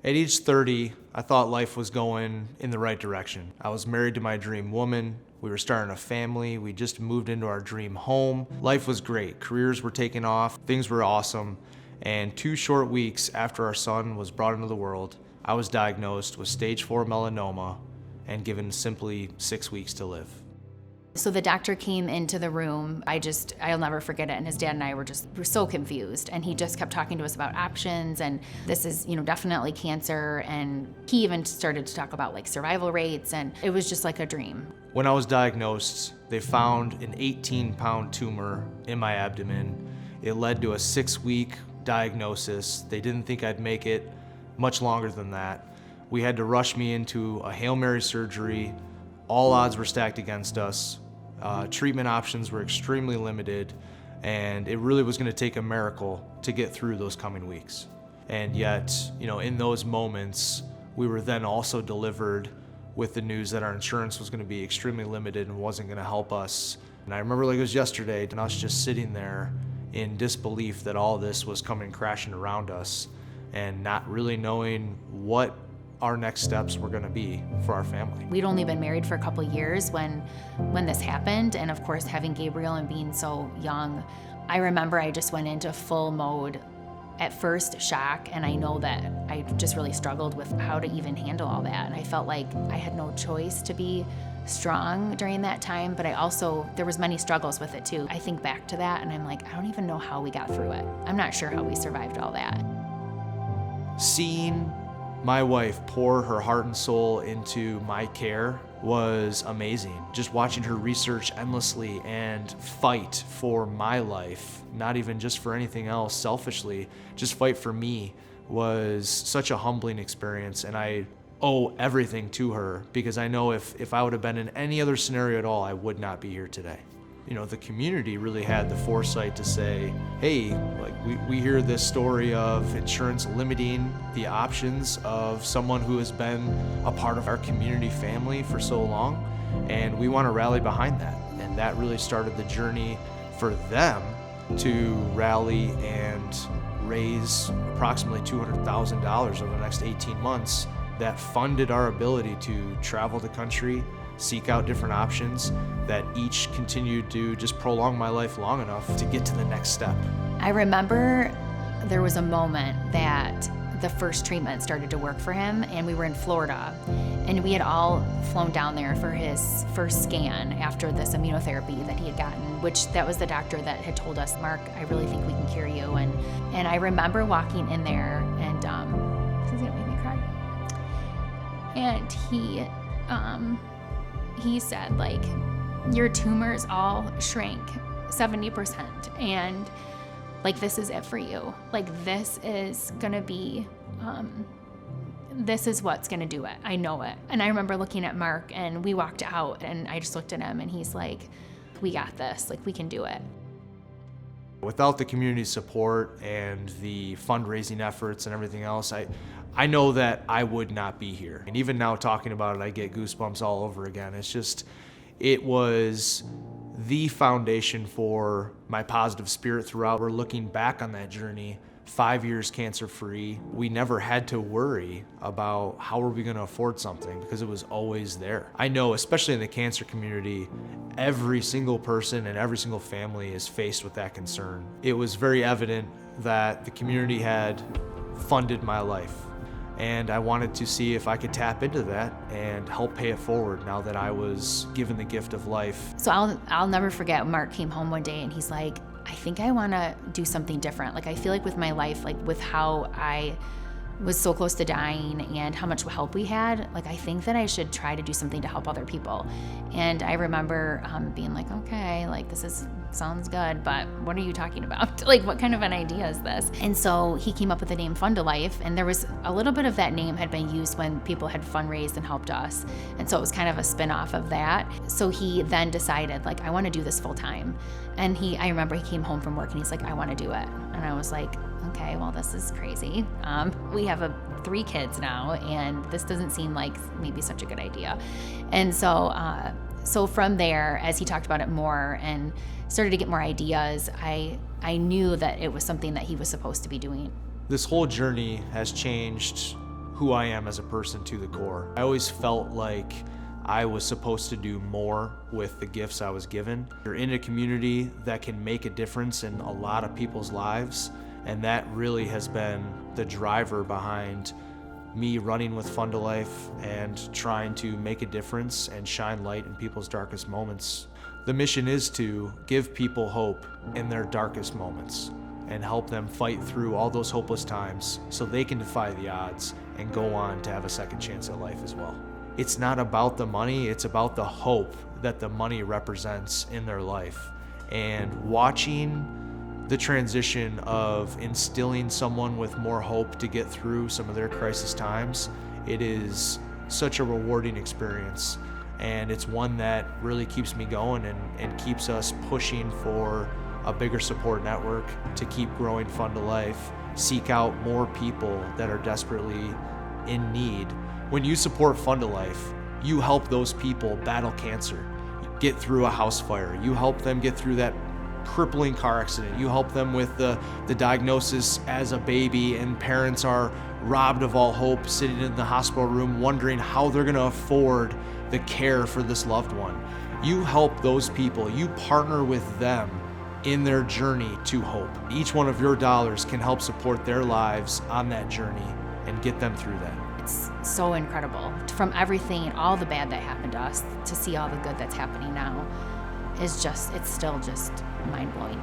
At age 30, I thought life was going in the right direction. I was married to my dream woman. We were starting a family. We just moved into our dream home. Life was great. Careers were taking off. Things were awesome. And 2 short weeks after our son was brought into the world, I was diagnosed with stage 4 melanoma and given simply 6 weeks to live. So the doctor came into the room. I'll never forget it. And his dad and I were so confused. And he just kept talking to us about options. And this is, definitely cancer. And he even started to talk about survival rates. And it was just like a dream. When I was diagnosed, they found an 18-pound tumor in my abdomen. It led to a 6-week diagnosis. They didn't think I'd make it much longer than that. We had to rush me into a Hail Mary surgery. All odds were stacked against us. Treatment options were extremely limited, and it really was going to take a miracle to get through those coming weeks. And yet, in those moments, we were then also delivered with the news that our insurance was going to be extremely limited and wasn't going to help us. And I remember like it was yesterday, and us just sitting there in disbelief that all this was coming crashing around us and not really knowing what our next steps were going to be for our family. We'd only been married for a couple years when this happened, and of course having Gabriel and being so young, I remember I just went into full mode, at first shock, and I know that I just really struggled with how to even handle all that, and I felt like I had no choice to be strong during that time, but there was many struggles with it too. I think back to that and I'm like, I don't even know how we got through it. I'm not sure how we survived all that. Seeing my wife pour her heart and soul into my care was amazing. Just watching her research endlessly and fight for my life, not even just for anything else selfishly, just fight for me, was such a humbling experience. And I owe everything to her, because I know if I would have been in any other scenario at all, I would not be here today. The community really had the foresight to say, hey, we hear this story of insurance limiting the options of someone who has been a part of our community family for so long, and we want to rally behind that. And that really started the journey for them to rally and raise approximately $200,000 over the next 18 months that funded our ability to travel the country, seek out different options that each continued to just prolong my life long enough to get to the next step. I remember there was a moment that the first treatment started to work for him, and we were in Florida, and we had all flown down there for his first scan after this immunotherapy that he had gotten, which that was the doctor that had told us, Mark, I really think we can cure you. And I remember walking in there, and this is gonna make me cry. And he said, your tumors all shrank 70%, and this is it for you. This is gonna be, this is what's gonna do it. I know it. And I remember looking at Mark, and we walked out, and I just looked at him, and he's like, we got this, we can do it. Without the community support and the fundraising efforts and everything else, I know that I would not be here. And even now talking about it, I get goosebumps all over again. It was the foundation for my positive spirit throughout. We're looking back on that journey, 5 years cancer-free. We never had to worry about how are we going to afford something, because it was always there. I know, especially in the cancer community, every single person and every single family is faced with that concern. It was very evident that the community had funded my life, and I wanted to see if I could tap into that and help pay it forward now that I was given the gift of life. So I'll never forget, Mark came home one day and he's like, I think I want to do something different. I feel like with my life, with how I was so close to dying and how much help we had, I think that I should try to do something to help other people. And I remember being like, okay, this sounds good, but what are you talking about? What kind of an idea is this? And so he came up with the name Fund a Life, and there was a little bit of that name had been used when people had fundraised and helped us. And so it was kind of a spin-off of that. So he then decided, I want to do this full time. And I remember he came home from work and he's like, I want to do it. And I was like, okay, well, this is crazy. We have 3 kids now, and this doesn't seem like maybe such a good idea. And so from there, as he talked about it more and started to get more ideas, I knew that it was something that he was supposed to be doing. This whole journey has changed who who I am as a person to the core. I always felt like I was supposed to do more with the gifts I was given. You're in a community that can make a difference in a lot of people's lives, and that really has been the driver behind me running with Fund a Life and trying to make a difference and shine light in people's darkest moments. The mission is to give people hope in their darkest moments and help them fight through all those hopeless times so they can defy the odds and go on to have a second chance at life as well. It's not about the money, it's about the hope that the money represents in their life. And watching the transition of instilling someone with more hope to get through some of their crisis times, it is such a rewarding experience. And it's one that really keeps me going and keeps us pushing for a bigger support network to keep growing Fund a Life, seek out more people that are desperately in need. When you support Fund a Life, you help those people battle cancer, get through a house fire, you help them get through that crippling car accident, you help them with the diagnosis as a baby and parents are robbed of all hope, sitting in the hospital room wondering how they're gonna afford the care for this loved one. You help those people, you partner with them in their journey to hope. Each one of your dollars can help support their lives on that journey and get them through that. It's so incredible. From everything, all the bad that happened to us, to see all the good that's happening now is just, it's still just mind-blowing.